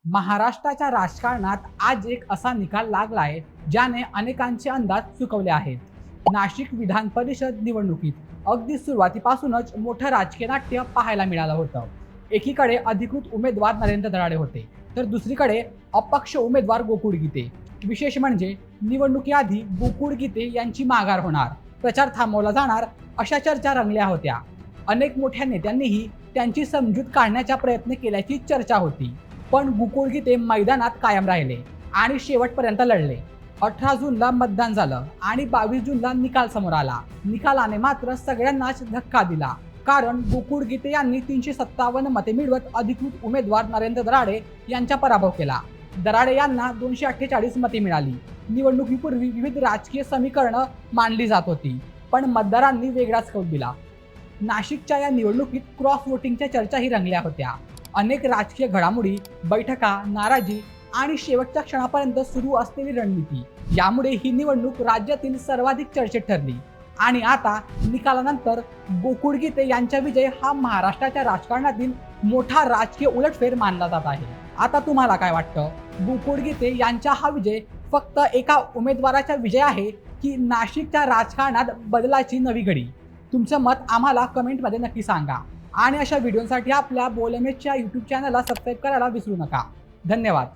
महाराष्ट्राच्या राजकारणात आज एक असा निकाल लागलाय ज्याने अनेकांचे अंदाज चुकवले आहेत. नाशिक विधान परिषद निवडणुकीत अगदी सुरुवातीपासूनच मोठं राजकीय नाट्य पाहायला मिळालं होतं. एकीकडे अधिकृत उमेदवार नरेंद्र दराडे होते, तर दुसरीकडे अपक्ष उमेदवार गोकुळ गीते. विशेष म्हणजे निवडणुकीआधी गोकुळ गीते यांची माघार होणार, प्रचार थांबवला जाणार अशा चर्चा रंगल्या होत्या. अनेक मोठ्या नेत्यांनीही त्यांची समजूत काढण्याचा प्रयत्न केल्याची चर्चा होती. पण गोकुळ गीते मैदानात कायम राहिले आणि शेवटपर्यंत लढले. 18 जूनला मतदान झालं आणि 22 जूनला निकाल समोर आला. निकालाने मात्र सगळ्यांनाच धक्का दिला, कारण गोकुळ गीते यांनी 357 मते मिळवत अधिकृत उमेदवार नरेंद्र दराडे यांचा पराभव केला. दराडे यांना 248 मते मिळाली. निवडणुकीपूर्वी विविध राजकीय समीकरणं मांडली जात होती, पण मतदारांनी वेगळाच कौल दिला. नाशिकच्या या निवडणुकीत क्रॉस वोटिंगच्या चर्चाही रंगल्या होत्या. अनेक राजकीय घडामोडी, बैठका, नाराजी आणि शेवटच्या क्षणापर्यंत सुरू असलेली रणनीती यामुळे ही निवडणूक राज्यातील सर्वाधिक चर्चेत ठरली. आणि आता निकालानंतर गोकुळ गीते यांचा विजय हा महाराष्ट्राच्या राजकारणातील मोठा राजकीय उलटफेर मानला जात आहे. आता तुम्हाला काय वाटतं? गोकुळ गीते यांचा हा विजय फक्त एका उमेदवाराचा विजय आहे की नाशिकच्या राजकारणात बदलाची नवी घडी? तुमचं मत आम्हाला कमेंटमध्ये नक्की सांगा. आणि अशा व्हिडिओसाठी आपल्या बोलमेच्या यूट्यूब चॅनलला सबस्क्राईब करायला विसरू नका. धन्यवाद.